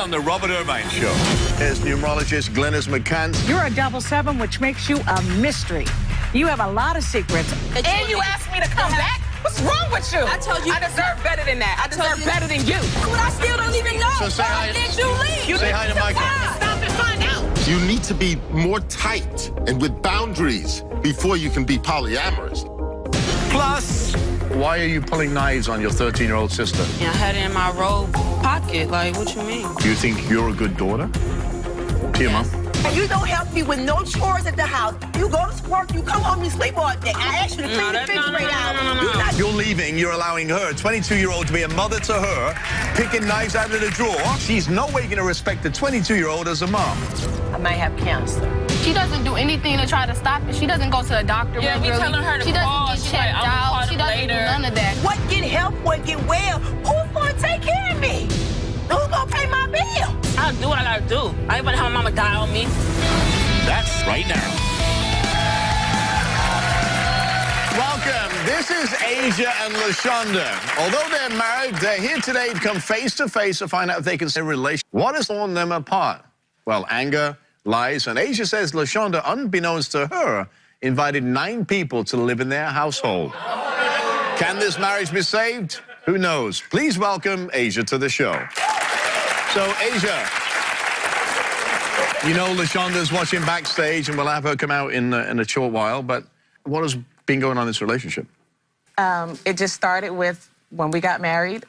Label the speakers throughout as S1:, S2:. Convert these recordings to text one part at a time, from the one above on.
S1: on the Robert Irvine Show.
S2: There's numerologist Glennis McCann.
S3: You're a 7-7, which makes you a mystery. You have a lot of secrets.
S4: And you asked me to come back? What's wrong with you? I told you. I deserve better than that. I deserve better than you. But I still don't even know.
S2: So say hi.
S4: Did you leave?
S2: You say hi to Michael.
S4: Stop and find out.
S5: You need to be more tight and with boundaries before you can be polyamorous.
S2: Plus, why are you pulling knives on your 13-year-old sister?
S6: I had it in my robe pocket. Like, what you mean?
S2: Do you think you're a good daughter to your mom?
S4: And you don't help me with no chores at the house. You go to work, you come home, you sleep all day. I asked you to clean the refrigerator out.
S2: You're leaving, you're allowing her, a 22-year-old, to be a mother to her, picking knives out of the drawer. She's no way going to respect the 22-year-old as a mom.
S4: I might have cancer.
S7: She doesn't do anything to try to stop it. She doesn't go to the doctor regularly.
S6: we telling her to
S7: she doesn't
S6: call.
S7: get
S6: She's
S7: checked
S6: like, I'll
S7: out. She doesn't do none of that.
S4: What get help, what get well? Who's going to take care of me? Who's going to pay my bill?
S6: I'll do what I gotta do. I ain't gonna have my mama die on me.
S1: That's right now.
S2: Welcome. This is Asia and LaShonda. Although they're married, they're here today to come face to face to find out if they can stay in a relationship. What has torn them apart? Well, anger, lies, and Asia says LaShonda, unbeknownst to her, invited 9 people to live in their household. Can this marriage be saved? Who knows? Please welcome Asia to the show. So, Asia, you know LaShonda's watching backstage, and we'll have her come out in a short while, but what has been going on in this relationship?
S8: It just started with when we got married.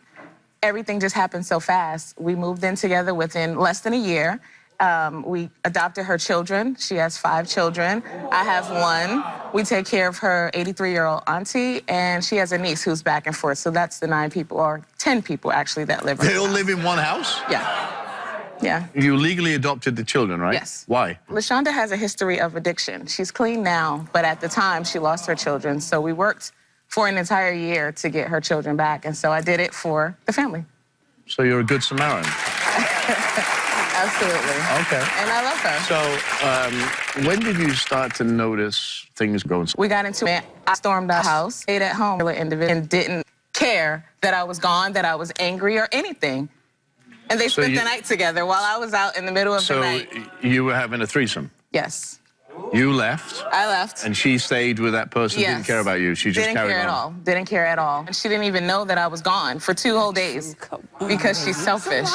S8: Everything just happened so fast. We moved in together within less than a year. We adopted her children. She has 5 children. I have 1. We take care of her 83-year-old auntie, and she has a niece who's back and forth. So that's the 9 people, or 10 people, actually, that live in
S2: They all live in one house?
S8: Yeah. Yeah.
S2: You legally adopted the children, right?
S8: Yes.
S2: Why?
S8: LaShonda has a history of addiction. She's clean now, but at the time, she lost her children. So we worked for an entire year to get her children back, and so I did it for the family.
S2: So you're a good Samaritan?
S8: Absolutely.
S2: Okay.
S8: And I love her.
S2: So when did you start to notice things going?
S8: We got into it. I stormed the house, stayed at home, and didn't care that I was gone, that I was angry or anything. And they spent the night together while I was out in the middle of the night.
S2: So you were having a threesome?
S8: Yes.
S2: You left?
S8: I left.
S2: And she stayed with that person,
S8: Yes.
S2: didn't care about you? She just
S8: didn't
S2: carried
S8: care
S2: on?
S8: at all. Didn't care at all. And she didn't even know that I was gone for 2 whole days because she's selfish.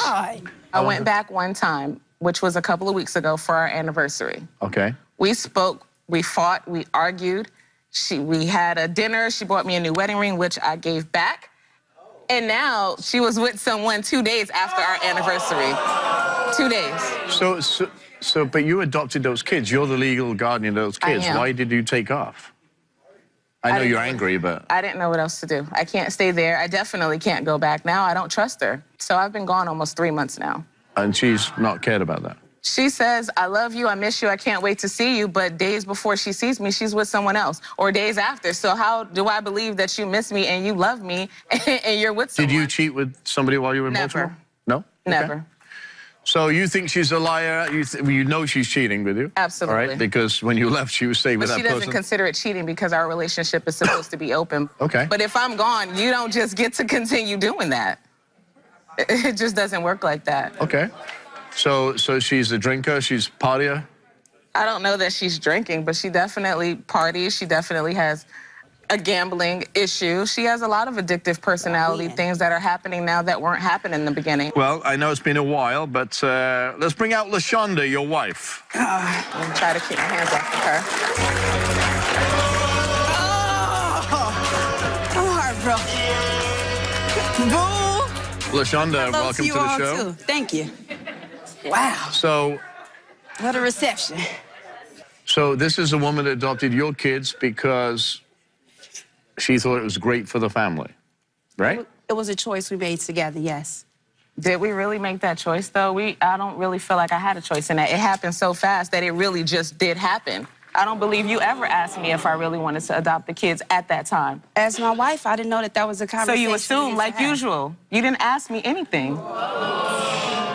S8: I went back one time, which was a couple of weeks ago, for our anniversary.
S2: Okay.
S8: We spoke, we fought, we argued. We had a dinner. She bought me a new wedding ring, which I gave back. And now she was with someone 2 days after our anniversary. 2 days.
S2: But you adopted those kids. You're the legal guardian of those kids.
S8: I am.
S2: Why did you take off? I know you're angry, but...
S8: I didn't know what else to do. I can't stay there. I definitely can't go back now. I don't trust her. So I've been gone almost 3 months now.
S2: And she's not cared about that?
S8: She says, I love you, I miss you, I can't wait to see you, but days before she sees me, she's with someone else, or days after. So how do I believe that you miss me and you love me and you're with someone?
S2: Did you cheat with somebody while you were in Baltimore? No?
S8: Never.
S2: Okay. So you think she's a liar? You know she's cheating with you?
S8: Absolutely.
S2: All right? Because when you left, she was staying with that person.
S8: But she doesn't consider it cheating because our relationship is supposed to be open.
S2: Okay.
S8: But if I'm gone, you don't just get to continue doing that. It just doesn't work like that.
S2: Okay. So she's a drinker, she's a partier?
S8: I don't know that she's drinking, but she definitely parties. She definitely has a gambling issue. She has a lot of addictive personality, things that are happening now that weren't happening in the beginning.
S2: Well, I know it's been a while, but let's bring out LaShonda, your wife.
S8: I'm try to keep my hands off of her.
S9: I'm heartbroken. Boo!
S2: LaShonda, welcome to the show.
S9: Too. Thank you. Wow.
S2: So...
S9: What a reception.
S2: So this is a woman that adopted your kids because she thought it was great for the family, right?
S9: It was a choice we made together, yes.
S8: Did we really make that choice, though? I don't really feel like I had a choice in that. It happened so fast that it really just did happen. I don't believe you ever asked me if I really wanted to adopt the kids at that time.
S9: As my wife, I didn't know that was a conversation.
S8: So you assume, like usual. You didn't ask me anything.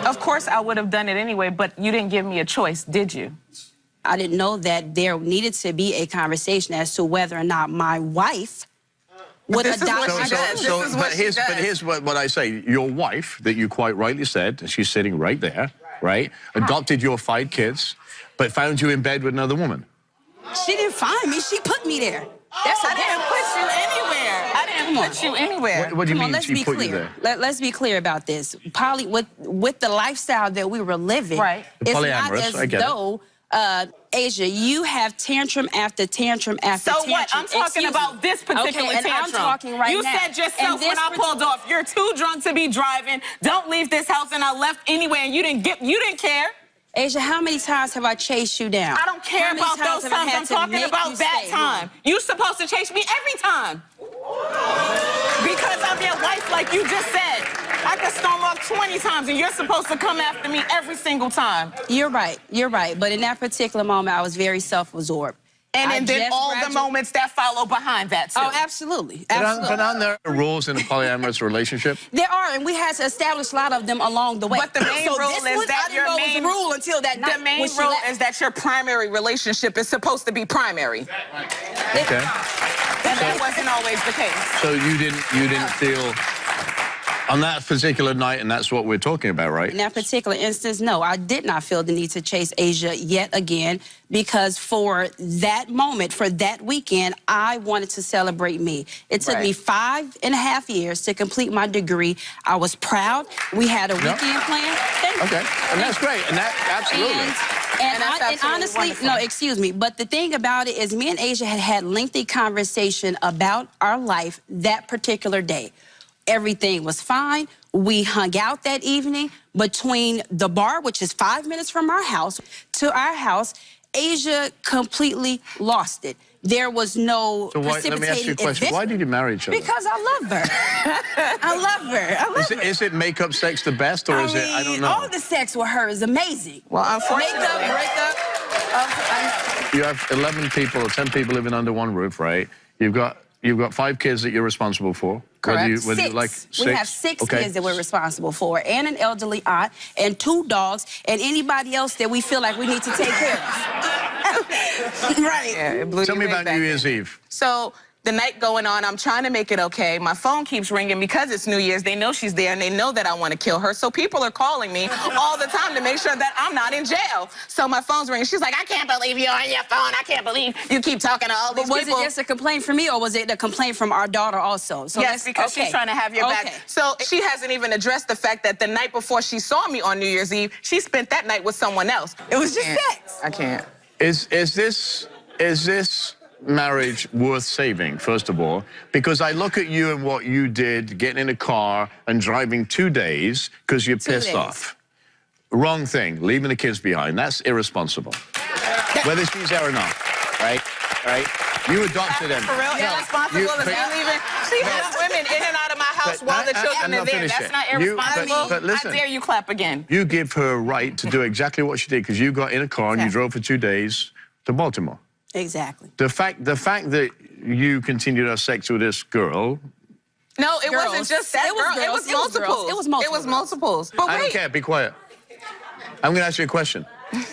S8: Of course, I would have done it anyway, but you didn't give me a choice, did you?
S9: I didn't know that there needed to be a conversation as to whether or not my wife with
S4: This is what
S9: adoption.
S4: she does. This is what she does.
S2: But here's what I say. Your wife, that you quite rightly said, and she's sitting right there, right? Adopted your 5 kids, but found you in bed with another woman.
S9: She didn't find me. She put me there. That's
S4: I didn't put you anywhere. I didn't put you anywhere.
S2: What do you mean
S9: let's
S2: she
S9: be
S2: put
S9: clear.
S2: you there?
S9: Let's be clear about this. With the lifestyle that we were living,
S4: Right.
S2: The
S9: it's not
S2: polyamorous, I
S9: as
S2: get it.
S9: though, Asia, you have tantrum after tantrum after
S4: So
S9: tantrum.
S4: what? I'm talking
S9: Excuse
S4: about
S9: me.
S4: this particular
S9: okay, and
S4: tantrum.
S9: I'm talking right
S4: you
S9: now.
S4: said yourself when I pulled off, you're too drunk to be driving. Don't leave this house, and I left anyway, and you didn't care.
S9: Asia, how many times have I chased you down?
S4: I don't care
S9: How many
S4: about those
S9: have I
S4: times.
S9: had
S4: I'm
S9: to
S4: talking
S9: make
S4: about
S9: you
S4: that
S9: stay
S4: time.
S9: home?
S4: You're supposed to chase me every time. Because I'm your wife, like you just said. I could storm off 20 times, and you're supposed to come after me every single time.
S9: You're right. You're right. But in that particular moment, I was very self-absorbed.
S4: And then all the moments that follow behind that, too.
S9: Oh, absolutely.
S2: But
S9: Absolutely.
S2: aren't there rules in a polyamorous relationship?
S9: There are, and we had to establish a lot of them along the way.
S4: But the main rule
S9: this
S4: is
S9: one,
S4: that
S9: I didn't
S4: your
S9: know
S4: main
S9: was a rule until that night.
S4: The main
S9: when she
S4: rule
S9: left.
S4: is that your primary relationship is supposed to be primary.
S2: Okay.
S4: And that wasn't always the case.
S2: So you didn't feel on that particular night, and that's what we're talking about, right?
S9: In that particular instance, no, I did not feel the need to chase Asia yet again, because for that moment, for that weekend, I wanted to celebrate me. It took me 5.5 years to complete my degree. I was proud. We had a weekend plan.
S2: Okay, and that's great, and that absolutely.
S9: And
S4: that's absolutely
S9: honestly,
S4: wonderful.
S9: no, excuse me, but the thing about it is me and Asia had lengthy conversation about our life that particular day. Everything was fine. We hung out that evening between the bar, which is 5 minutes from our house, to our house. Asia completely lost it. There was no
S2: So why, let me ask you a question. Why did you marry each other?
S9: Because I love her. I love her. I love her.
S2: Is it makeup sex the best, or is it, I don't know.
S9: All the sex with her is amazing.
S4: Well, unfortunately.
S9: Makeup, breakup.
S2: You have 11 people or 10 people living under one roof, right? You've got 5 kids that you're responsible for.
S9: Correct.
S2: Whether you like
S9: Six. We have 6
S2: okay.
S9: kids that we're responsible for, and an elderly aunt, and 2 dogs, and anybody else that we feel like we need to take care of. Right.
S4: Yeah, it blew
S2: Tell
S4: you
S2: me
S4: way
S2: about
S4: back
S2: New
S4: in.
S2: Year's Eve.
S4: So the night going on, I'm trying to make it okay. My phone keeps ringing because it's New Year's. They know she's there, and they know that I want to kill her. So people are calling me all the time to make sure that I'm not in jail. So my phone's ringing. She's like, I can't believe you're on your phone. I can't believe you keep talking to all these
S9: But was
S4: people.
S9: it just a complaint from me, or was it a complaint from our daughter also? So
S4: Yes, because she's trying to have your back. So she hasn't even addressed the fact that the night before she saw me on New Year's Eve, she spent that night with someone else. It was just sex. I can't.
S2: Is this marriage worth saving, first of all? Because I look at you and what you did, getting in a car and driving 2 days because you're pissed off. Wrong thing, leaving the kids behind. That's irresponsible. Whether she's there or not, right? Right? You adopted them.
S4: For real, irresponsible is me leaving. She has women in and out of my house while the children are there. That's not irresponsible.
S2: But listen,
S4: I dare you clap again.
S2: you give her a right to do exactly what she did because you got in a car and you drove for 2 days to Baltimore.
S9: Exactly.
S2: The fact that you continued to have sex with this girl.
S4: No, it
S9: Girls.
S4: wasn't just that
S9: It was
S4: girl. It
S9: girls.
S4: was
S9: It was girls.
S4: multiples.
S9: It was multiple
S4: It was
S9: girls.
S4: multiples. But
S2: I don't
S4: wait.
S2: care. Be quiet. I'm going to ask you a question,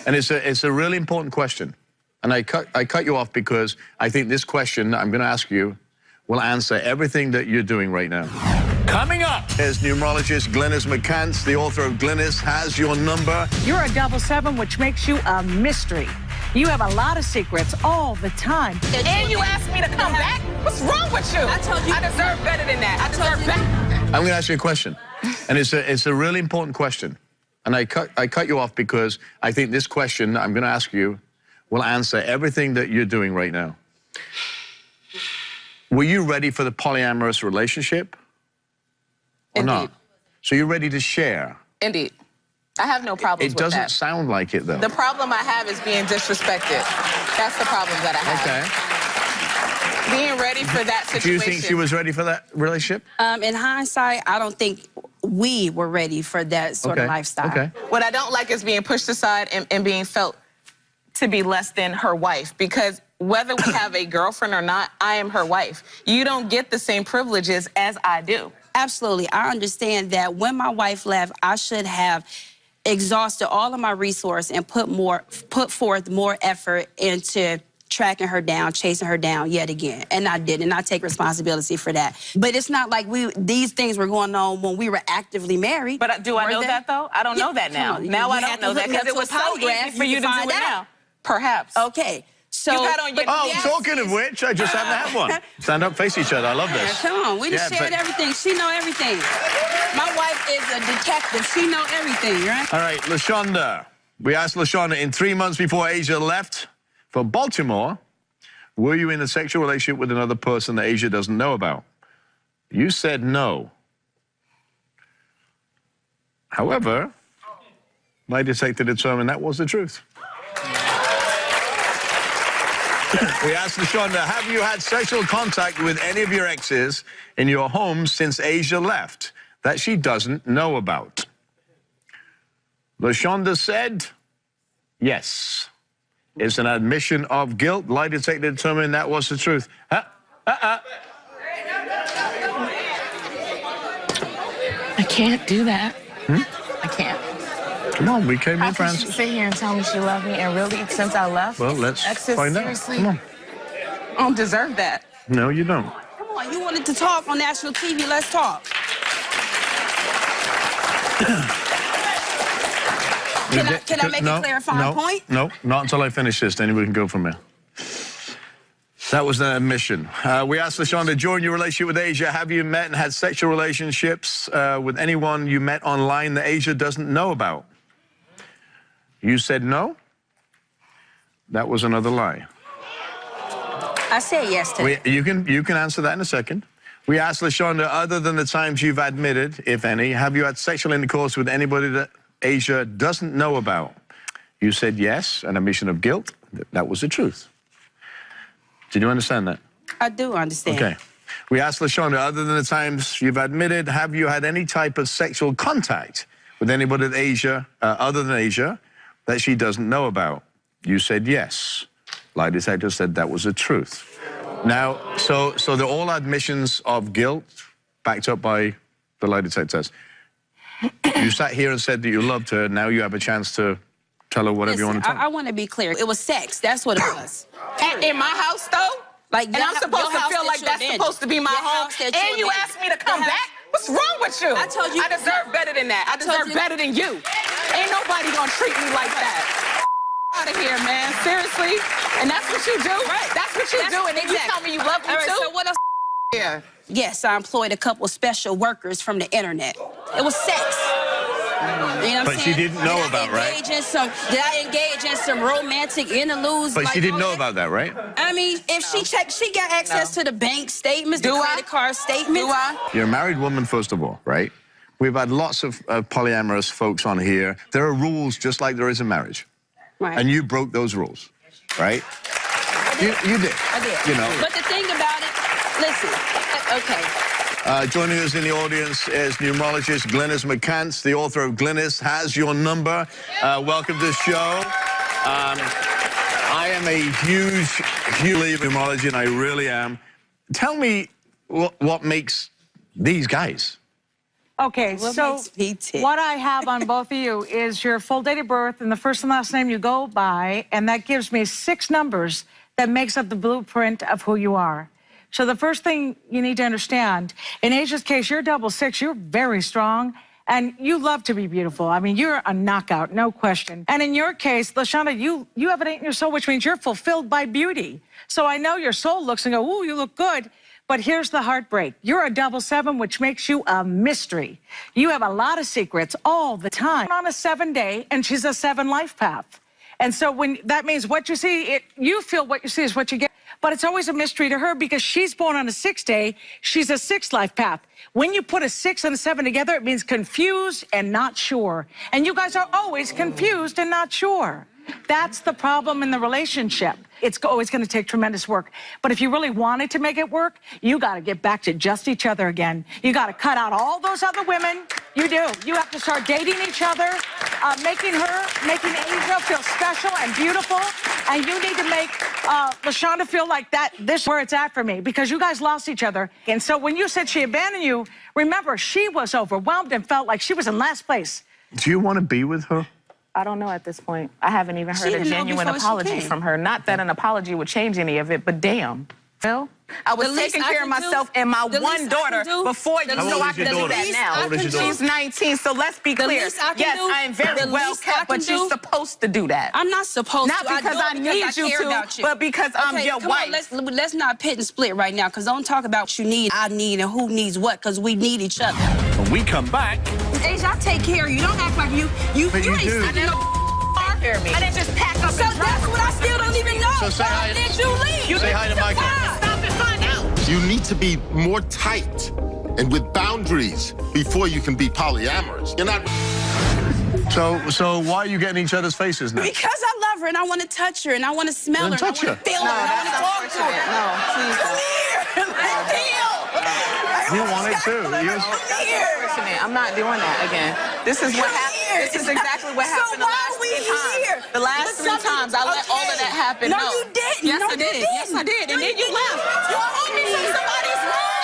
S2: and it's a really important question. And I cut you off because I think this question that I'm going to ask you will answer everything that you're doing right now.
S1: Coming up.
S2: As numerologist Glynis McCants, the author of Glynis Has Your Number.
S3: You're a 7-7, which makes you a mystery. You have a lot of secrets all the time.
S4: And you asked me to come back? What's wrong with you?
S9: I told you.
S4: I deserve better than that. I deserve better.
S2: I'm going to ask you a question, and it's a really important question. And I cut you off because I think this question that I'm going to ask you will answer everything that you're doing right now. Were you ready for the polyamorous relationship? Or
S4: Indeed.
S2: not? So you're ready to share?
S4: Indeed. I have no problems
S2: It
S4: with that.
S2: doesn't sound like it, though.
S4: The problem I have is being disrespected. That's the problem that I have.
S2: Okay.
S4: Being ready for that situation.
S2: Do you think she was ready for that relationship?
S9: In hindsight, I don't think we were ready for that sort of lifestyle.
S2: Okay.
S4: What I don't like is being pushed aside and being felt to be less than her wife, because whether we have a girlfriend or not, I am her wife. You don't get the same privileges as I do.
S9: Absolutely. I understand that when my wife left, I should have exhausted all of my resources and put forth more effort into tracking her down, chasing her down yet again. And I did, and I take responsibility for that. But it's not like these things were going on when we were actively married.
S8: But do I know that, though? I don't know that now. Now I don't know that because it was so easy for you to do it now. Perhaps.
S9: Okay. So,
S8: you got on your
S2: talking of which, I just haven't had one. Stand up, face each other. I love this.
S9: Come on, we just shared everything. She know everything. My wife is a detective. She know everything, right?
S2: All right, LaShonda. We asked LaShonda, in 3 months before Asia left for Baltimore, were you in a sexual relationship with another person that Asia doesn't know about? You said no. However, my detective determined that was the truth. We asked LaShonda, have you had sexual contact with any of your exes in your home since Asia left that she doesn't know about? LaShonda said, yes. It's an admission of guilt. Lie detector determined that was the truth.
S8: I can't do that. I can't.
S2: Come on, we came in, Francis.
S8: How can she sit here and tell me she loved me, and really, since I left,
S2: well, let's find out. Come on.
S8: I don't deserve that.
S2: No, you don't.
S9: Come on, you wanted to talk on national TV. Let's talk. Can I make a clarifying point?
S2: No, not until I finish this. Then we can go from there. That was an admission. We asked LaShonda, during your relationship with Asia, have you met and had sexual relationships with anyone you met online that Asia doesn't know about? You said no. That was another lie.
S9: I said yes to that.
S2: You can answer that in a second. We asked LaShonda, other than the times you've admitted, if any, have you had sexual intercourse with anybody that Asia doesn't know about? You said yes, an admission of guilt. That was the truth. Did you understand that?
S9: I do understand.
S2: Okay. We asked LaShonda, other than the times you've admitted, have you had any type of sexual contact with anybody at Asia, other than Asia, that she doesn't know about? You said yes. Lie detector said that was the truth. Now, so they're all admissions of guilt backed up by the lie detector test. You sat here and said that you loved her. Now you have a chance to tell her whatever you want to tell her.
S9: I want to be clear. It was sex. That's what it was.
S8: In my house, though?
S9: Like,
S8: and I'm supposed to feel like that's supposed to be my home? And you asked me to come back? What's wrong with you?
S9: I told you.
S8: I deserve better than that. I deserve better than you. Ain't nobody gonna treat me like that. Out of here, man. Seriously? And that's what you do? Right. That's what you do. And then you tell me you love me too?
S9: So what else?
S8: Yeah.
S9: Yes, I employed a couple special workers from the internet. It was sex. You know what I'm saying?
S2: But she didn't know about, right?
S9: Did I engage in some romantic interludes?
S2: But she didn't know about that, right?
S9: I mean, if she checked, she got access to the bank statements, the credit card statements.
S8: Do I?
S2: You're a married woman, first of all, right? We've had lots of polyamorous folks on here. There are rules just like there is in marriage.
S9: Right.
S2: And you broke those rules, right? You did.
S9: I did.
S2: You know.
S9: But the thing about it, listen, okay.
S2: Joining us in the audience is numerologist Glynis McCants, the author of Glynis Has Your Number. Welcome to the show. I am a huge believer in numerology, and I really am. Tell me what makes these guys.
S3: Okay, so what I have on both of you is your full date of birth and the first and last name you go by, and that gives me 6 numbers that makes up the blueprint of who you are. So the first thing you need to understand, in Asia's case, you're 666, you're very strong, and you love to be beautiful. I mean, you're a knockout, no question. And in your case, LaShonda, you have it in your soul, which means you're fulfilled by beauty. So I know your soul looks and go, ooh, you look good. But here's the heartbreak. You're a 777, which makes you a mystery. You have a lot of secrets all the time. On a 7-day, and she's a 7 life path. And so when that means what you see, you feel what you see is what you get. But it's always a mystery to her because she's born on a 6-day. She's a 6 life path. When you put a 6 and a 7 together, it means confused and not sure. And you guys are always confused and not sure. That's the problem in the relationship. It's always going to take tremendous work. But if you really wanted to make it work, you got to get back to just each other again. You got to cut out all those other women. You do. You have to start dating each other, making Asia feel special and beautiful. And you need to make LaShonda feel like this is where it's at for me, because you guys lost each other. And so when you said she abandoned you, remember, she was overwhelmed and felt like she was in last place.
S2: Do you want to be with her?
S8: I don't know at this point. I haven't even heard a
S9: didn't know
S8: genuine
S9: before she
S8: apology
S9: came.
S8: from her. Not that an apology would change any of it, but damn. Phil? I was
S9: The least
S8: taking
S9: I
S8: care of
S9: can do-
S8: myself and my
S9: the
S8: one
S9: least I
S8: daughter
S9: can do-
S8: before you,
S9: the
S8: so I
S2: least-
S8: can
S2: How
S8: do
S2: old is
S8: that
S2: your
S8: now.
S2: daughter? How old is your daughter?
S8: She's 19, so let's be
S9: The
S8: clear.
S9: least I can
S8: Yes,
S9: do-
S8: I am very
S9: the
S8: well
S9: least I
S8: kept, but
S9: can
S8: you're
S9: do-
S8: supposed to do that.
S9: I'm not supposed
S8: Not
S9: to.
S8: because
S9: do it
S8: I need you
S9: care
S8: to,
S9: about you.
S8: but because I'm
S9: Okay,
S8: your
S9: come
S8: wife.
S9: On, let's not pit and split right now, because don't talk about what you need, I need, and who needs what, because we need each other.
S1: When we come back,
S9: Asia, I take care of you. Don't act like you
S2: But you
S9: ain't
S2: do.
S9: sleeping in no car.
S8: Care of me. I didn't just pack up
S9: So
S8: and drive.
S9: that's what I still don't even know.
S2: So say hi-
S9: Why did you leave?
S2: Say hi to Michael.
S9: Why?
S8: Stop and find out.
S5: You need to be more tight and with boundaries before you can be polyamorous. You're not.
S2: So why are you getting each other's faces now?
S9: Because I love her and I want to touch her and I want to smell her
S2: Then touch
S9: and I want
S2: her.
S9: to feel her and I want to talk to her.
S8: No, please
S9: Come
S8: don't.
S9: here. Let's deal.
S2: You want it too.
S9: Come here.
S8: I'm not doing that again. This is what happened. This is exactly what happened the
S9: So why
S8: last
S9: are we
S8: 3 times.
S9: here?
S8: The last
S9: But
S8: 3
S9: something-
S8: times I let all of that happen.
S9: No, you didn't.
S8: Yes,
S9: No,
S8: I
S9: you
S8: did.
S9: didn't.
S8: Yes, I did.
S9: No,
S8: And then
S9: you
S8: you left.
S9: didn't.
S8: You called me from somebody's room.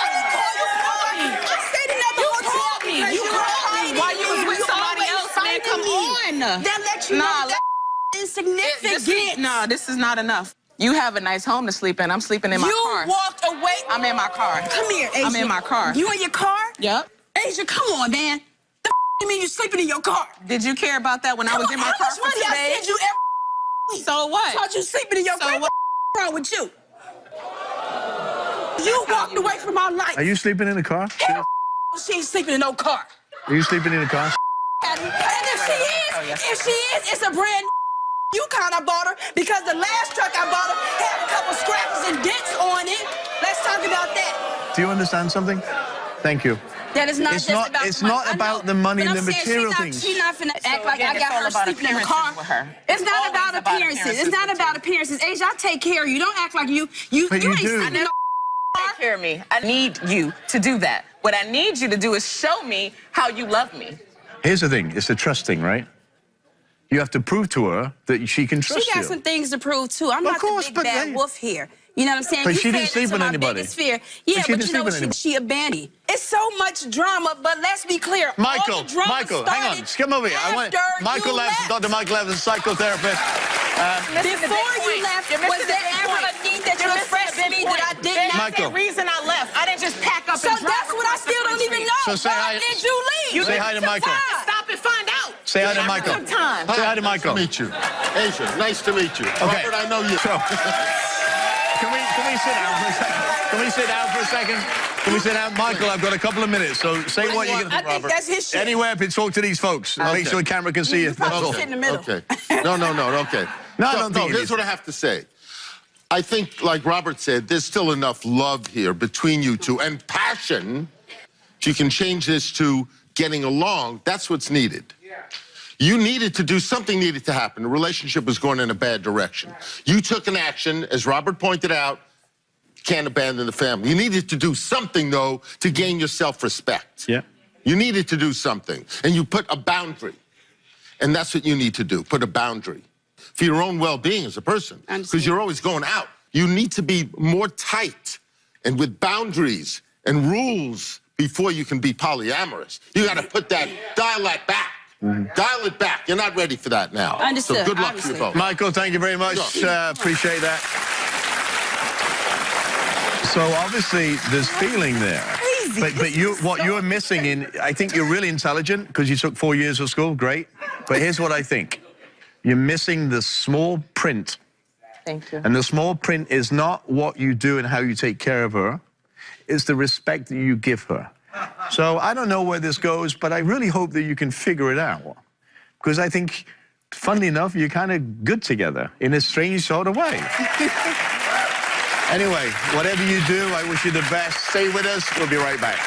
S9: I stayed in that
S8: You
S9: hotel
S8: called me.
S9: because
S8: You
S9: were
S8: called me
S9: hiding
S8: while you was with
S9: You
S8: somebody
S9: always
S8: else, man.
S9: fighting
S8: Come
S9: me.
S8: on.
S9: That let you
S8: Nah,
S9: know that insignificant.
S8: No, this is not enough. You have a nice home to sleep in. I'm sleeping in my car.
S9: You walked away.
S8: I'm in my car.
S9: Come here, Asia.
S8: I'm in my car.
S9: You in your car?
S8: Yep.
S9: Asia, come on, man. The you mean you sleeping in your car?
S8: Did you care about that when I was in my
S9: How
S8: car
S9: much
S8: for
S9: money
S8: 2
S9: I
S8: days?
S9: send you every week?
S8: So what?
S9: Thought you sleeping in your
S8: So
S9: car.
S8: what?
S9: What's wrong with you? You walked away from my life.
S2: Are you sleeping in the car?
S9: Hell, she ain't sleeping in no car.
S2: Are you sleeping in the car?
S9: And if she is, it's a brand you kind of bought her because the last truck I bought her had a couple scratches and dents on it. Let's talk about that.
S2: Do you understand something? Thank you.
S9: That is not
S2: It's
S9: just
S2: not-
S9: about
S2: it's
S9: the money.
S2: not
S9: I
S2: about
S9: know,
S2: the money
S9: but
S2: and
S9: I'm
S2: the
S9: saying
S2: material
S9: she's not,
S2: things.
S9: She's not finna act like
S8: again,
S9: I
S8: it's
S9: got
S8: all
S9: her
S8: about
S9: sleeping in the car.
S8: appearances with her.
S9: It's not
S8: Always
S9: about
S8: about
S9: appearances. It's
S8: appearances
S9: not
S8: with
S9: about
S8: you.
S9: appearances. Asia, I take care of you. Don't act like you
S2: But you
S9: ain't
S2: do.
S9: sleeping in no
S8: Take care of me. I need you to do that. What I need you to do is show me how you love me.
S2: Here's the thing. It's the trust thing, right? You have to prove to her that she can trust
S9: She got
S2: you.
S9: some things to prove too. I'm
S2: Of
S9: not
S2: course,
S9: the
S2: but
S9: big bad
S2: they-
S9: wolf here. You know what I'm saying?
S2: But
S9: You
S2: she didn't
S9: fed
S2: sleep
S9: into
S2: with
S9: my
S2: anybody.
S9: biggest fear.
S2: But
S9: Yeah,
S2: she
S9: but
S2: didn't
S9: you know
S2: sleep with
S9: what?
S2: anybody.
S9: She abandoned. It's so much drama, but let's be clear.
S2: Michael,
S9: all the drama
S2: Michael, hang on.
S9: started
S2: Come over here. I want
S9: after
S2: Michael
S9: you
S2: Evans,
S9: left.
S2: Dr. Michael Evans, psychotherapist.
S9: Before you left, was there ever a need that you expressed to me that I did not?
S2: Michael.
S8: That's the reason I left. I didn't just pack up
S9: So
S8: and drive
S9: that's what I
S8: across the
S9: still don't even
S8: country.
S9: know.
S2: So say
S9: Why
S2: hi-
S9: did you leave?
S2: Say hi to Michael.
S9: Why?
S8: Stop and find out.
S2: Say hi to
S8: You have a
S2: Michael.
S8: good time.
S2: Say hi to Michael.
S5: Nice to meet you. Asia, nice to meet you.
S2: Okay.
S5: Robert, I know you.
S2: So, can we sit down for a second? Can we sit down for a second? Can we sit down? Michael, I've got a couple of minutes, so say what you're going
S9: I
S2: to...
S9: think that's his shit.
S2: Anywhere to talk to these folks. Make
S5: Okay.
S2: sure the camera can see you. That's
S9: probably
S2: all.
S9: sit in the middle.
S5: Okay. No, okay.
S2: No, I don't think it
S5: here's
S2: is.
S5: what I have to say. I think, like Robert said, there's still enough love here between you two and passion. If you can change this to getting along, that's what's needed. You needed to do something needed to happen. The relationship was going in a bad direction. You took an action, as Robert pointed out, can't abandon the family. You needed to do something, though, to gain your self-respect.
S2: Yeah.
S5: You needed to do something, and you put a boundary. And that's what you need to do, put a boundary. For your own well-being as a person, because you're always going out. You need to be more tight and with boundaries and rules before you can be polyamorous. You got to put that, dial that back. Dial it back. You're not ready for that now.
S9: Understood,
S5: So good luck to
S9: obviously.
S5: you both.
S2: Michael, thank you very much. Appreciate that. So obviously there's feeling there. But you, what you're missing in, I think you're really intelligent because you took 4 years of school, great. But here's what I think. You're missing the small print.
S8: Thank you.
S2: And the small print is not what you do and how you take care of her. It's the respect that you give her. So I don't know where this goes, but I really hope that you can figure it out. Because I think, funnily enough, you're kind of good together in a strange sort of way. Anyway, whatever you do, I wish you the best. Stay with us. We'll be right back.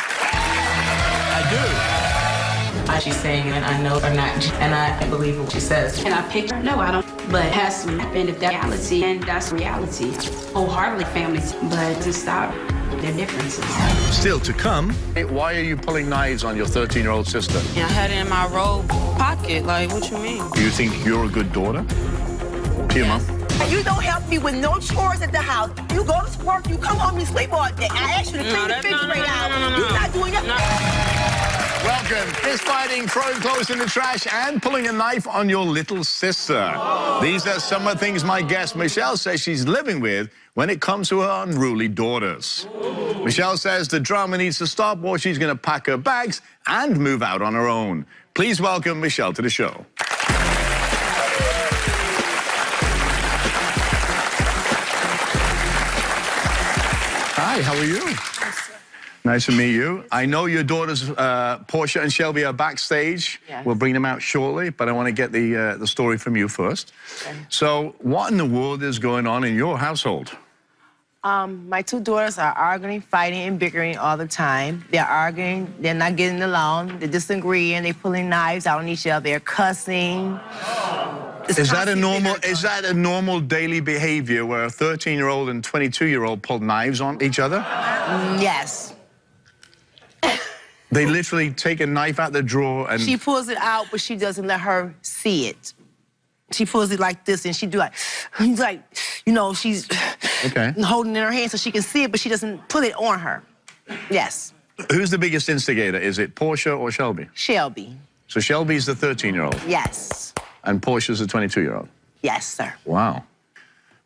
S2: I
S8: She's saying it, I know or not, and I believe what she says.
S9: Can I pick her? No, I don't. But it has to happen if that's reality, and that's reality. Wholeheartedly families, but to stop their differences.
S2: Still to come. Why are you pulling knives on your 13-year-old sister?
S6: I had it in my robe pocket. Like, what you mean?
S2: Do you think you're a good daughter to your mom?
S10: You don't help me with no chores at the house. You go to work, you come home, you sleep all day. I asked you to clean the refrigerator out. You're not doing that.
S2: Welcome. Fist fighting, throwing clothes in the trash, and pulling a knife on your little sister. These are some of the things my guest Michelle says she's living with when it comes to her unruly daughters. Michelle says the drama needs to stop or she's going to pack her bags and move out on her own. Please welcome Michelle to the show. Hi, how are you? Nice to meet you. I know your daughters, Portia and Shelby, are backstage.
S8: Yes.
S2: We'll bring them out shortly, but I want to get the story from you first. Okay. So, what in the world is going on in your household?
S10: My two daughters are arguing, fighting, and bickering all the time. They're arguing, they're not getting along, they're disagreeing, they're pulling knives out on each other, they're cussing.
S2: Is that a normal daily behavior where a 13-year-old and 22-year-old pull knives on each other?
S10: Yes.
S2: They literally take a knife out the drawer and...
S10: She pulls it out, but she doesn't let her see it. She pulls it like this, and she do like, you know, she's holding it in her hand so she can see it, but she doesn't put it on her. Yes.
S2: Who's the biggest instigator? Is it Portia or Shelby?
S10: Shelby.
S2: So Shelby's the 13-year-old?
S10: Yes.
S2: And Portia's the 22-year-old?
S10: Yes, sir.
S2: Wow.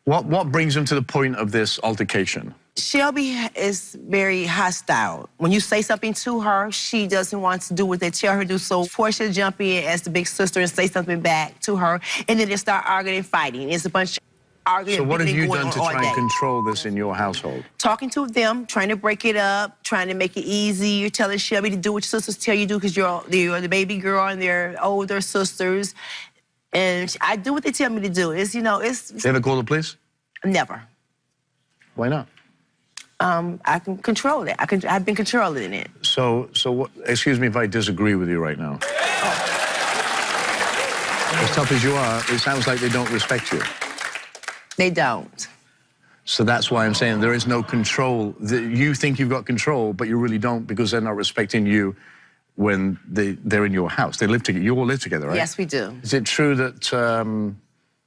S2: What brings them to the point of this altercation?
S10: Shelby is very hostile. When you say something to her, she doesn't want to do what they tell her to do. So Portia jump in as the big sister and say something back to her, and then they start arguing and fighting. It's a bunch of arguing.
S2: So what have you done to try and control this in your household?
S10: Talking to them, trying to break it up, trying to make it easy. You're telling Shelby to do what your sisters tell you to do because you're the baby girl and they're older sisters. And I do what they tell me to do. It's, you know, it's...
S2: You ever call the police?
S10: Never.
S2: Why not?
S10: I can control it. I've been controlling it.
S2: So what, excuse me if I disagree with you right now. As tough as you are, it sounds like they don't respect you.
S10: They don't.
S2: So that's why I'm saying there is no control. You think you've got control, but you really don't because they're not respecting you when they're in your house. They live together. You all live together, right?
S10: Yes, we do.
S2: Is it true that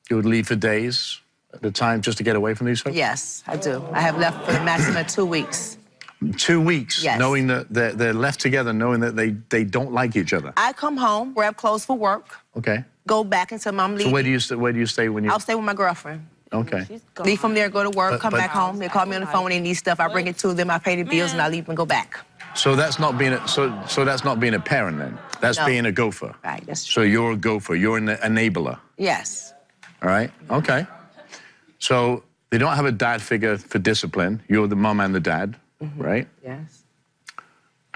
S2: you would leave for days at a time just to get away from these folks?
S10: Yes, I do. I have left for the maximum of 2 weeks.
S2: 2 weeks?
S10: Yes.
S2: Knowing that they're left together, knowing that they don't like each other?
S10: I come home, grab clothes for work.
S2: Okay.
S10: Go back until Mom leaves.
S2: So where do you stay when you...
S10: I'll stay with my girlfriend.
S2: Okay.
S10: Leave from there, go to work, come back home. They call me on the phone when they need stuff. I bring it to them, I pay the bills, and I leave and go back.
S2: So that's not being so that's not being a parent then. That's being a gopher.
S10: Right, that's true.
S2: So you're a gopher. You're an enabler.
S10: Yes.
S2: All right. Okay. So they don't have a dad figure for discipline. You're the mom and the dad, right?
S10: Yes.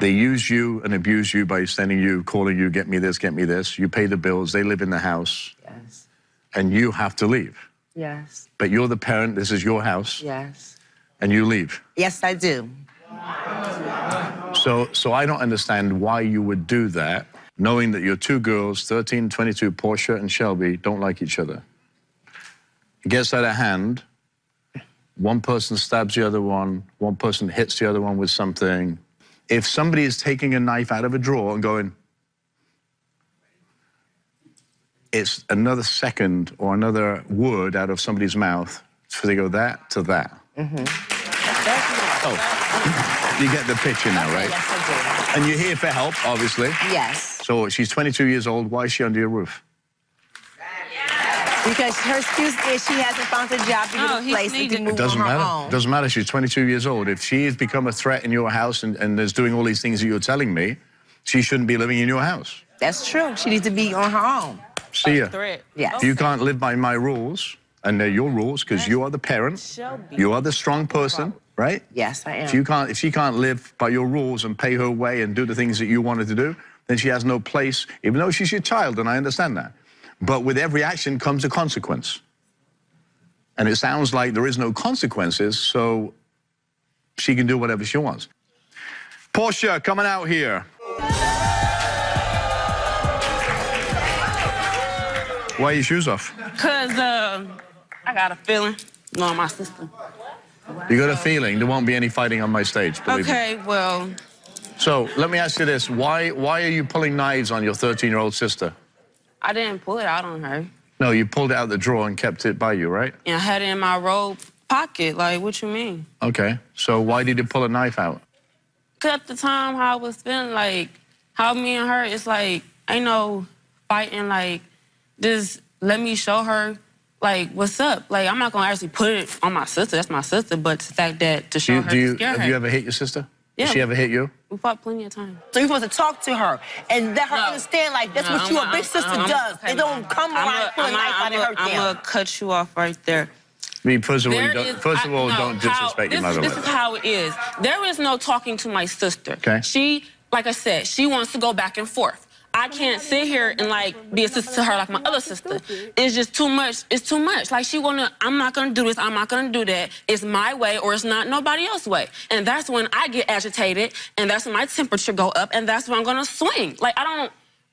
S2: They use you and abuse you by sending you, calling you, get me this, get me this. You pay the bills. They live in the house.
S10: Yes.
S2: And you have to leave.
S10: Yes.
S2: But you're the parent. This is your house.
S10: Yes.
S2: And you leave.
S10: Yes, I do.
S2: So I don't understand why you would do that, knowing that your two girls, 13, 22, Portia and Shelby, don't like each other. It gets out of hand. One person stabs the other one person hits the other one with something. If somebody is taking a knife out of a drawer and going, it's another second or another word out of somebody's mouth, so they go that to that. Oh, you get the picture now, right?
S10: Yes, I
S2: do. And you're here for help, obviously.
S10: Yes.
S2: So she's 22 years old. Why is she under your roof?
S10: Because her excuse is she hasn't found a job to get a place and to move on her own.
S2: It doesn't matter. She's 22 years old. If she has become a threat in your house and is doing all these things that you're telling me, she shouldn't be living in your house.
S10: That's true. She needs to be on her own.
S2: See ya.
S10: Yes.
S2: You can't live by my rules, and they're your rules because you are the parent. You are the strong person, right?
S10: Yes, I am.
S2: If she can't live by your rules and pay her way and do the things that you want her to do, then she has no place, even though she's your child, and I understand that. But with every action comes a consequence. And it sounds like there is no consequences, so she can do whatever she wants. Portia, coming out here. Why are your shoes off?
S6: Because I got a feeling knowing my sister.
S2: You got a feeling there won't be any fighting on my stage, believe me.
S6: Okay, well...
S2: So, let me ask you this. Why are you pulling knives on your 13-year-old sister?
S6: I didn't pull it out on her.
S2: No, you pulled it out of the drawer and kept it by you, right?
S6: And I had it in my robe pocket. Like, what you mean?
S2: Okay. So why did you pull a knife out?
S6: Because at the time, how I was feeling, like, how me and her, it's like, ain't no fighting, like, just let me show her, like, what's up. Like, I'm not gonna actually put it on my sister, that's my sister, but the fact that to show her, to scare her.
S2: Have you ever hit your sister?
S6: Yeah.
S2: Has she ever hit you?
S6: We fought plenty of times.
S10: So you're supposed to talk to her and let her understand, like, that's what your big sister does.
S6: Okay,
S10: it don't come around put a knife out and hurt them.
S6: I'm gonna cut you off right there.
S2: I mean, first of all, don't disrespect your mother.
S6: This is how it is. There is no talking to my sister.
S2: Okay.
S6: She, like I said, she wants to go back and forth. I can't sit here and, like, be a sister to her like my other sister. It's just too much. It's too much. Like, I'm not gonna do this, I'm not gonna do that. It's my way or it's not nobody else's way. And that's when I get agitated, and that's when my temperature go up, and that's when I'm gonna swing. Like,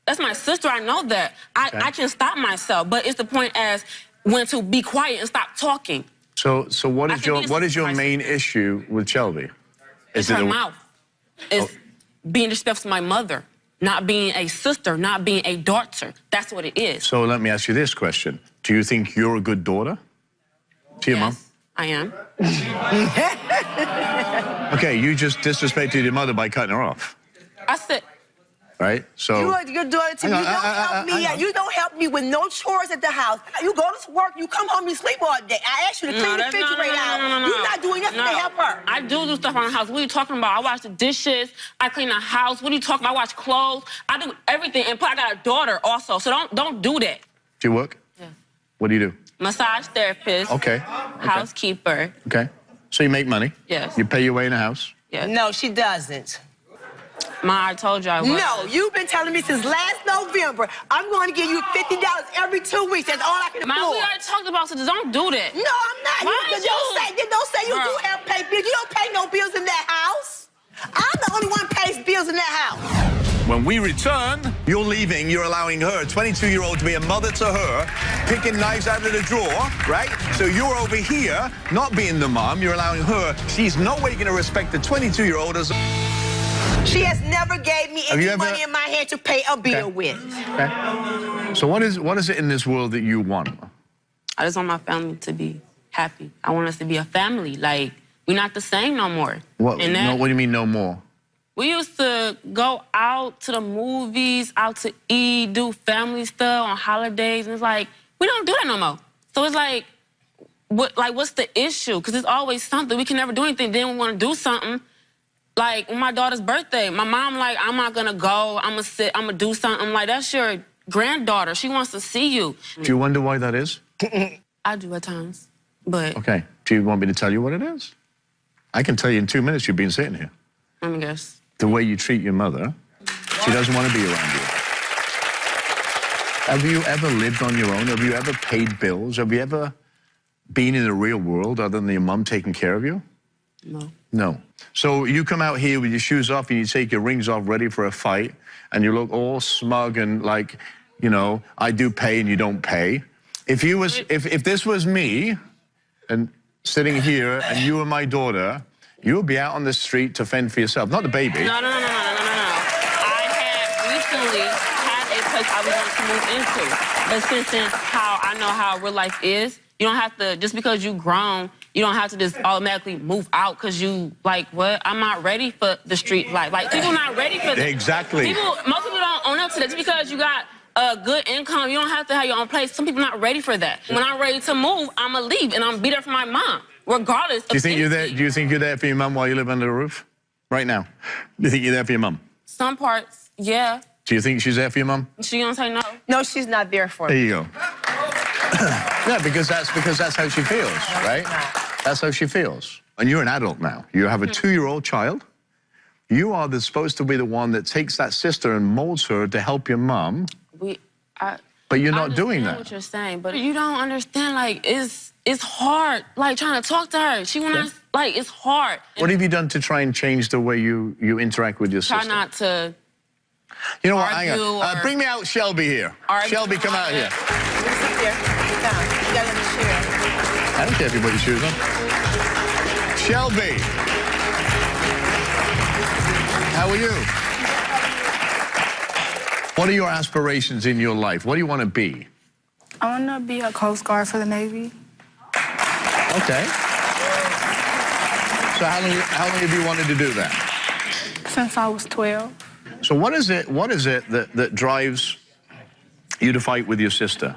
S6: that's my sister, I know that. I can stop myself, but it's the point as when to be quiet and stop talking.
S2: So what is your main issue with Shelby?
S6: It's her mouth. It's being disrespectful to my mother. Not being a sister, not being a daughter. That's what it is.
S2: So let me ask you this question. Do you think you're a good daughter to your mom?
S6: I am.
S2: Okay, you just disrespected your mother by cutting her off.
S6: I said...
S2: Right? So...
S10: You are a good daughter to me. You don't help me. You don't help me with no chores at the house. You go to work, you come home, you sleep all day. I asked you to clean the refrigerator out. You're not doing nothing to help her.
S6: I do stuff around the house. What are you talking about? I wash the dishes. I clean the house. What are you talking about? I wash clothes. I do everything. And plus, I got a daughter also. So don't do that.
S2: Do you work?
S6: Yeah.
S2: What do you do?
S6: Massage therapist.
S2: Okay.
S6: Housekeeper.
S2: Okay. So you make money?
S6: Yes.
S2: You pay your way in the house?
S6: Yes.
S10: No, she doesn't.
S6: Ma, I told you I was.
S10: No, you've been telling me since last November, I'm going to give you $50 every 2 weeks. That's all I can afford.
S6: Ma, we already talked about this. Don't do that.
S10: No, I'm not. Don't say you do have to pay bills. You don't pay no bills in that house. I'm the only one who pays bills in that house.
S2: When we return, you're leaving, you're allowing her, 22-year-old, to be a mother to her, picking knives out of the drawer, right? So you're over here, not being the mom, you're allowing her. She's no way going to respect the 22-year-old as...
S10: She has never gave me any money in my hand to pay a bill with.
S2: Okay. So what is it in this world that you want?
S6: I just want my family to be happy. I want us to be a family. Like, we're not the same no more.
S2: What do you mean no more?
S6: We used to go out to the movies, out to eat, do family stuff on holidays, and it's like, we don't do that no more. So it's like, what's the issue? Because it's always something. We can never do anything. Then we want to do something. Like, on my daughter's birthday, my mom like, I'm not gonna go, I'm gonna sit, I'm gonna do something. Like, that's your granddaughter. She wants to see you.
S2: Do you wonder why that is?
S6: I do at times, but...
S2: Okay, do you want me to tell you what it is? I can tell you in 2 minutes you've been sitting here.
S6: Let me guess.
S2: The way you treat your mother, she doesn't want to be around you. Have you ever lived on your own? Have you ever paid bills? Have you ever been in the real world other than your mom taking care of you?
S6: No.
S2: No. So you come out here with your shoes off and you take your rings off ready for a fight and you look all smug and like, you know, I do pay and you don't pay. If this was me and sitting here and you were my daughter, you would be out on the street to fend for yourself, not the baby.
S6: No. I had recently had a place I was going to move into. But since how I know how real life is, you don't have to, just because you grown, you don't have to just automatically move out because you, like, what? I'm not ready for the street life. Like, people not ready for that.
S2: Exactly.
S6: Most people don't own up to that. Just because you got a good income, you don't have to have your own place. Some people not ready for that. When I'm ready to move, I'm going to leave, and I'm going to be there for my mom, regardless
S2: Do you think you're there for your mom while you live under the roof? Right now? Do you think you're there for your mom?
S6: Some parts, yeah.
S2: Do you think she's there for your mom?
S6: She gonna say no?
S10: No, she's not there for me.
S2: There you go. Yeah, because that's how she feels, right? That's how she feels. And you're an adult now. You have a 2-year-old child. You are supposed to be the one that takes that sister and molds her to help your mom. But you're not doing that.
S6: I understand what you're saying, but you don't understand, like, it's hard, like, trying to talk to her. She wants, like, it's hard.
S2: What have you done to try and change the way you interact with your sister?
S6: Try not to
S2: You know what, hang on. Bring me out Shelby here. Shelby, come out here.
S10: Sit there. Sit down. You got in the chair.
S2: I don't care if you put your shoes on. Shelby. How are you? What are your aspirations in your life? What do you want to be?
S11: I want to be a Coast Guard for the Navy.
S2: Okay. So how long have you wanted to do that?
S11: Since I was 12.
S2: So what is it that drives you to fight with your sister?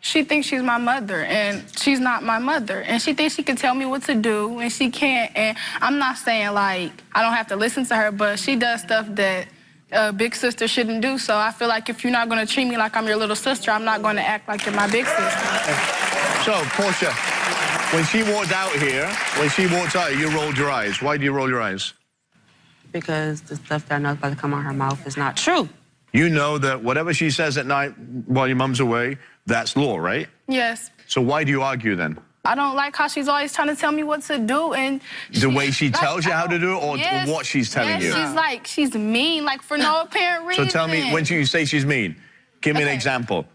S11: She thinks she's my mother, and she's not my mother. And she thinks she can tell me what to do, and she can't. And I'm not saying, like, I don't have to listen to her, but she does stuff that a big sister shouldn't do. So I feel like if you're not going to treat me like I'm your little sister, I'm not going to act like you're my big sister.
S2: So, Portia, when she walked out here, you rolled your eyes. Why do you roll your eyes?
S9: Because the stuff that I know is about to come out her mouth is not true.
S2: You know that whatever she says at night while your mum's away, that's law, right?
S11: Yes.
S2: So why do you argue then?
S11: I don't like how she's always trying to tell me what to do, and
S2: the way she tells you how to do it, or what she's telling you?
S11: She's mean, like, for no apparent reason.
S2: So tell me, when you say she's mean, give me an example.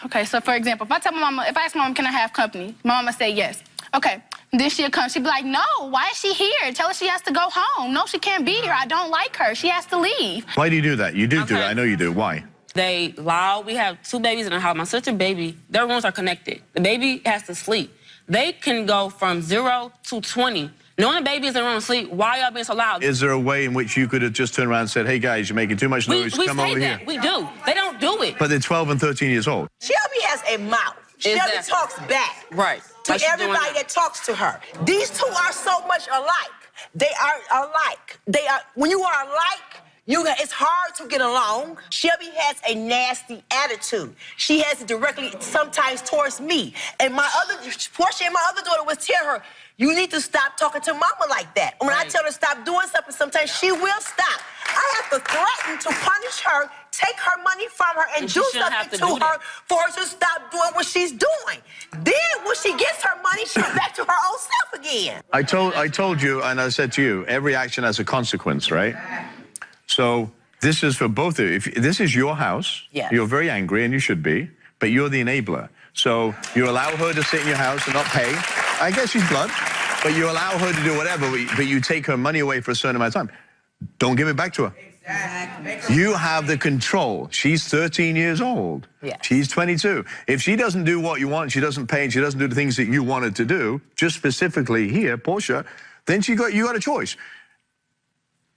S11: Okay, so for example, if I tell my mama, if I ask my mom, can I have company? My mama say yes. Okay, then she'll come. She'll be like, no, why is she here? Tell her she has to go home. No, she can't be here. I don't like her. She has to leave.
S2: Why do you do that? You do do it. I know you do. Why?
S6: They loud. We have 2 babies in the house. My sister baby, their rooms are connected. The baby has to sleep. They can go from 0 to 20. Knowing the baby is in the room to sleep, why y'all being so loud? Is
S2: there a way in which you could have just turned around and said, hey, guys, you're making too much noise, come over here?
S6: We do. They don't do it.
S2: But they're 12 and 13 years old.
S10: Shelby has a mouth. Shelby talks back.
S6: Right.
S10: To everybody that talks to her. These two are so much alike. They are alike. When you are alike, it's hard to get along. Shelby has a nasty attitude. She has it directly sometimes towards me. And Portia and my other daughter would tell her, you need to stop talking to mama like that. When I tell her to stop doing something, sometimes she will stop. I have to threaten to punish her, take her money from her, and do something to her for her to stop doing what she's doing. Then when she gets her money, she's back to her old self again.
S2: I told you, and I said to you, every action has a consequence, right? So this is for both of you. If this is your house, you're very angry, and you should be, but you're the enabler. So you allow her to sit in your house and not pay. I guess she's blunt, but you allow her to do whatever, but you take her money away for a certain amount of time. Don't give it back to her. Exactly. You have the control. She's 13 years old. Yeah. She's 22. If she doesn't do what you want, she doesn't pay, and she doesn't do the things that you wanted to do, just specifically here, Portia, then you got a choice.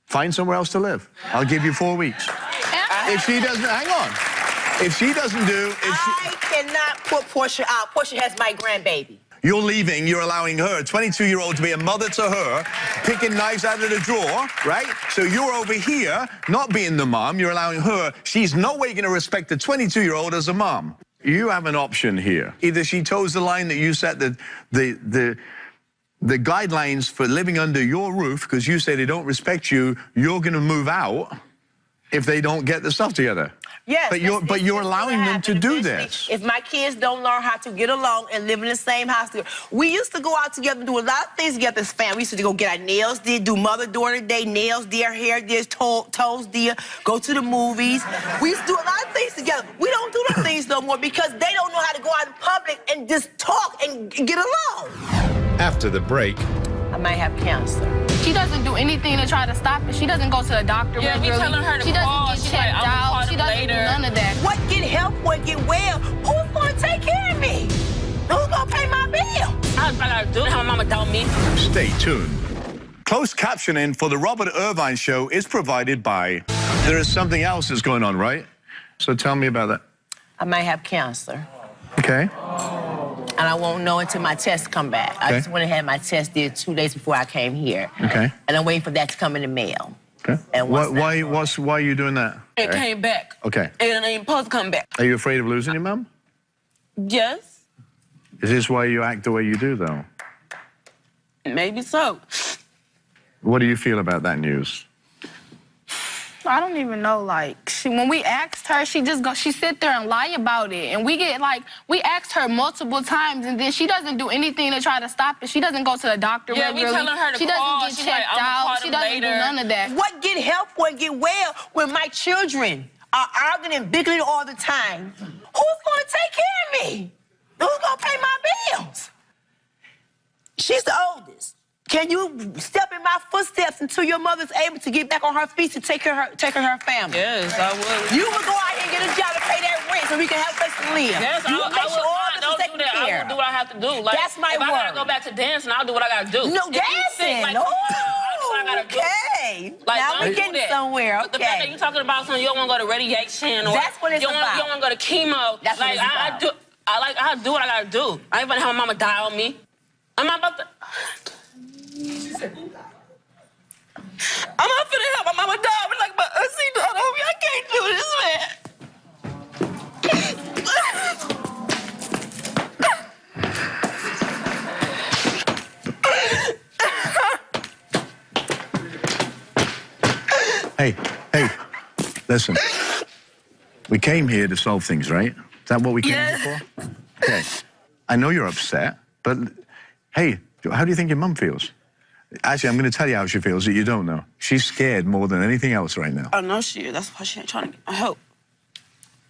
S2: Find somewhere else to live. I'll give you 4 weeks. If she doesn't, hang on. If she doesn't do...
S10: I cannot put Portia out. Portia has my grandbaby.
S2: You're leaving, you're allowing her, a 22-year-old, to be a mother to her, picking knives out of the drawer, right? So you're over here, not being the mom, you're allowing her. She's no way going to respect the 22-year-old as a mom. You have an option here. Either she toes the line that you set the guidelines for living under your roof, because you say they don't respect you, you're going to move out if they don't get the stuff together.
S10: Yes,
S2: but you're allowing them to do this.
S10: If my kids don't learn how to get along and live in the same house together. We used to go out together and do a lot of things together as family. We used to go get our nails did, do mother-daughter day, nails did, hair did, toes did, go to the movies. We used to do a lot of things together. We don't do those things no more because they don't know how to go out in public and just talk and get along.
S1: After the break.
S10: I might have cancer.
S7: She doesn't do anything to try to stop it. She doesn't go to the doctor regularly.
S6: Yeah, we telling her to call.
S7: She doesn't get checked out. She doesn't do none of that.
S10: What get help, what get well? Who's going to take care of me? Who's going to pay my bills?
S6: I gotta do how my mama told me.
S2: Stay tuned. Closed captioning for the Robert Irvine Show is provided by... There is something else that's going on, right? So tell me about that.
S10: I might have cancer.
S2: Okay.
S10: And I won't know until my tests come back. I just went and had my test did 2 days before I came here.
S2: Okay.
S10: And I'm waiting for that to come in the mail.
S2: Okay. And why are you doing that?
S6: It came back.
S2: Okay.
S6: And it ain't supposed to come back.
S2: Are you afraid of losing your mum?
S6: Yes.
S2: Is this why you act the way you do, though?
S6: Maybe so.
S2: What do you feel about that news?
S11: I don't even know, like, when we asked her, she sit there and lie about it. And we asked her multiple times, and then she doesn't do anything to try to stop it. She doesn't go to the doctor regularly.
S6: Yeah, we telling her to call.
S11: She doesn't get checked out. She doesn't do none of that.
S10: What get help, what get well when my children are arguing and bickering all the time? Who's going to take care of me? Who's going to pay my bills? She's the oldest. Can you step in my footsteps until your mother's able to get back on her feet to take care of her family?
S6: Yes, I would.
S10: You would go out here and get a job to pay that rent so we can have a place to live.
S6: Yes,
S10: you would make sure all this is taken care of.
S6: I will do what I have to do. Like,
S10: that's my word.
S6: If I gotta go back to dancing, I'll do what I gotta do.
S10: No, dancing.
S6: Like,
S10: oh,
S6: I gotta do.
S10: Okay.
S9: Okay.
S6: Like,
S9: now we're getting somewhere.
S6: But the fact that
S9: Okay.
S6: you're talking about something, you don't want to go to radiation or
S9: That's what it's about.
S6: You don't want to go to chemo.
S9: That's what
S6: like,
S9: it's about.
S6: I do what I gotta do. I ain't gonna have my mama die on me. I'm not about to. I'm not finna have my mama die on me like my auntie died on me. I can't do this, man.
S2: Hey, listen. We came here to solve things, right? Is that what we came here for? Okay. I know you're upset, but hey, how do you think your mum feels? Actually, I'm going to tell you how she feels that you don't know. She's scared more than anything else right now.
S6: I know she is. That's why she ain't trying to get my help.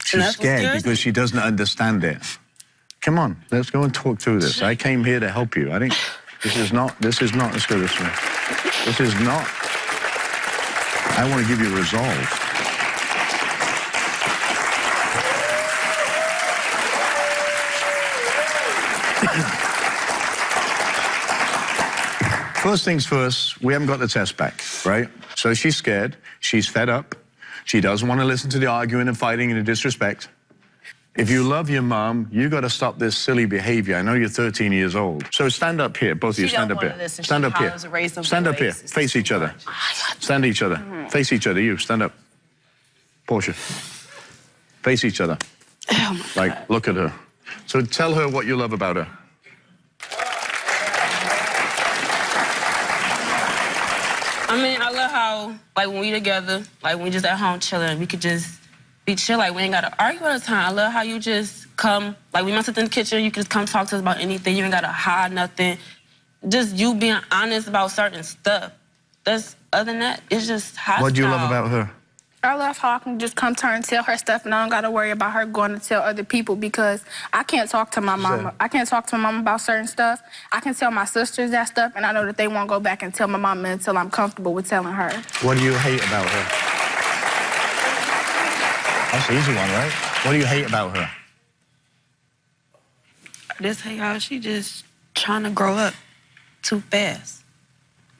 S2: She's scared because she doesn't understand it. Come on, let's go and talk through this. I came here to help you. I think this is not, let's go this way. This is not, I want to give you resolve. First things first, we haven't got the test back, right? So she's scared, she's fed up, she doesn't want to listen to the arguing and fighting and the disrespect. If you love your mom, you got to stop this silly behavior. I know you're 13 years old. So stand up here, both of you, stand up here. Stand up here. Stand up here, face each other. Stand each other, face each other, you, stand up. Portia, face each other. Like, look at her. So tell her what you love about her.
S6: I mean, I love how, like, when we together, like, when we just at home chilling, we could just be chill. Like, we ain't got to argue all the time. I love how you just come, like, we must sit in the kitchen, you can just come talk to us about anything. You ain't got to hide nothing. Just you being honest about certain stuff. That's, other than that, it's just hostile.
S2: What do you love about her?
S11: I love how I can just come to her and tell her stuff, and I don't got to worry about her going to tell other people because I can't talk to my mama. I can't talk to my mama about certain stuff. I can tell my sisters that stuff, and I know that they won't go back and tell my mama until I'm comfortable with telling her.
S2: What do you hate about her? That's the easy one, right? What do you hate about her?
S6: I just hate how she just trying to grow up too fast.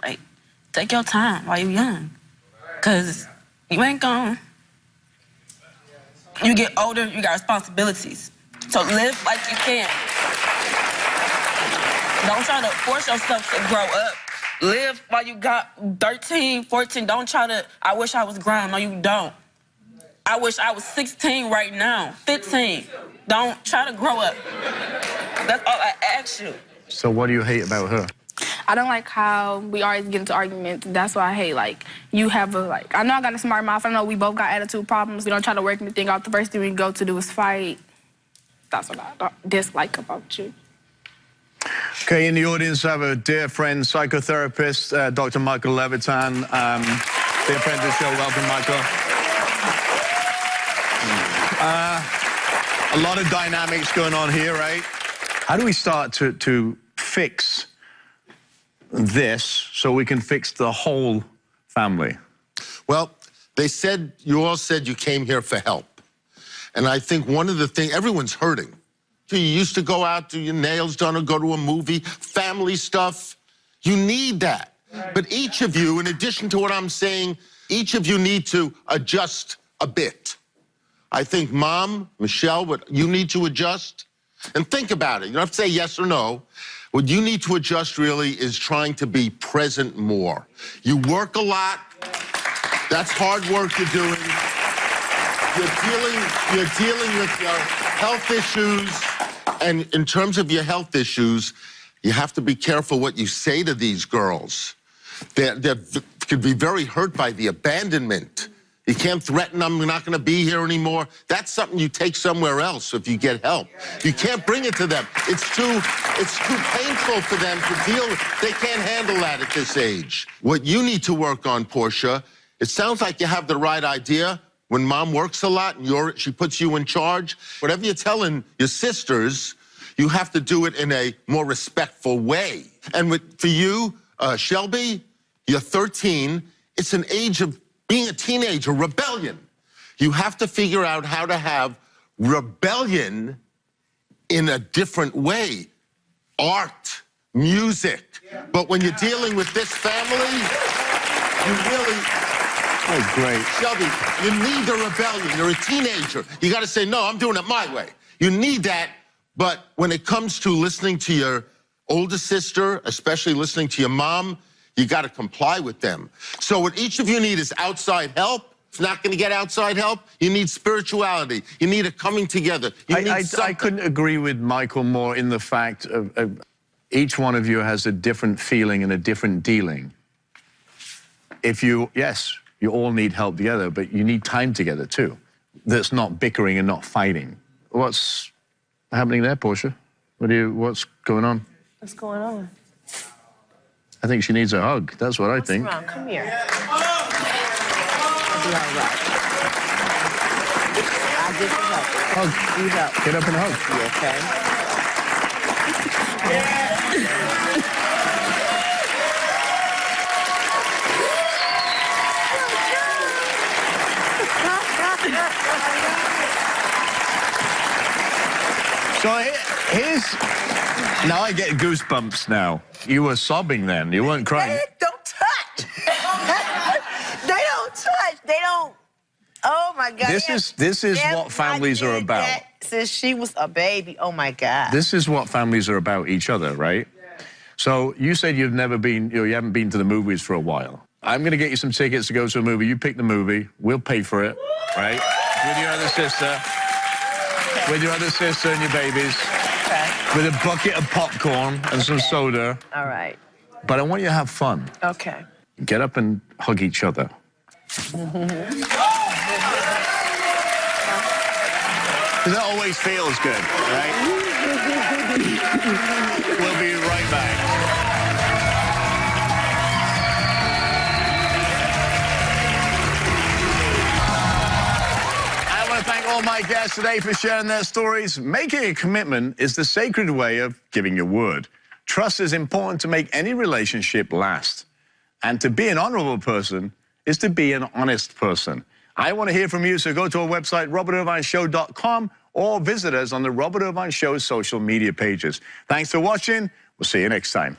S6: Like, take your time while you're young. Because you ain't gone. You get older, you got responsibilities. So live like you can. Don't try to force yourself to grow up. Live while you got 13, 14. Don't try to, I wish I was grown. No, you don't. I wish I was 16 right now, 15. Don't try to grow up. That's all I ask you.
S2: So what do you hate about her?
S11: I don't like how we always get into arguments. That's why I hate, like, you have a, like, I know I got a smart mouth. I know we both got attitude problems. We don't try to work anything out. The first thing we go to do is fight. That's what I dislike about you.
S2: Okay, in the audience, I have a dear friend, psychotherapist, Dr. Michael Levitan. The Apprentice Show, welcome, Michael. A lot of dynamics going on here, right? How do we start to fix this so we can fix the whole family?
S5: Well, they said, you all said you came here for help. And I think one of the things, everyone's hurting. You used to go out, do your nails done, or go to a movie, family stuff. You need that. But each of you, in addition to what I'm saying, each of you need to adjust a bit. I think Mom, Michelle, what you need to adjust, and think about it. You don't have to say yes or no. What you need to adjust really is trying to be present more. You work a lot. That's hard work you're doing. You're dealing with your health issues. And in terms of your health issues, you have to be careful what you say to these girls. They could be very hurt by the abandonment. You can't threaten them, you're not going to be here anymore. That's something you take somewhere else if you get help. You can't bring it to them. It's too painful for them to deal with. They can't handle that at this age. What you need to work on, Portia, it sounds like you have the right idea. When Mom works a lot and she puts you in charge, whatever you're telling your sisters, you have to do it in a more respectful way. And for you, Shelby, you're 13. It's an age of being a teenager, rebellion. You have to figure out how to have rebellion in a different way. Art, music. But when you're dealing with this family, You really...
S2: Oh, great.
S5: Shelby, you need the rebellion. You're a teenager. You got to say, no, I'm doing it my way. You need that, but when it comes to listening to your older sister, especially listening to your mom, you got to comply with them. So what each of you need is outside help. If not going to get outside help, you need spirituality. You need a coming together. You need
S2: I couldn't agree with Michael more in the fact of each one of you has a different feeling and a different dealing. Yes, you all need help together, but you need time together too. That's not bickering and not fighting. What's happening there, Portia? What's going on?
S10: What's going on?
S2: I think she needs a hug. That's what I think.
S10: Wrong? Come here. I'll be all right. I'll give you help.
S2: Hug.
S10: You help.
S2: Get up and hug.
S10: You okay?
S2: So now I get goosebumps now. You were sobbing then. You weren't crying.
S10: They don't touch. They don't touch. They don't. Oh my God.
S2: This is what families are about.
S10: Since she was a baby. Oh my God.
S2: This is what families are about, each other, right? So you said you've never been, you haven't been to the movies for a while. I'm going to get you some tickets to go to a movie. You pick the movie. We'll pay for it, right? With your other sister. With your other sister and your babies.
S10: Okay.
S2: With a bucket of popcorn and some soda.
S10: All right.
S2: But I want you to have fun.
S10: Okay.
S2: Get up and hug each other. That always feels good, right? We'll be right back. I want to thank all my guests today for sharing their stories. Making a commitment is the sacred way of giving your word. Trust is important to make any relationship last. And to be an honorable person is to be an honest person. I want to hear from you, so go to our website, robertirvineshow.com, or visit us on the Robert Irvine Show social media pages. Thanks for watching. We'll see you next time.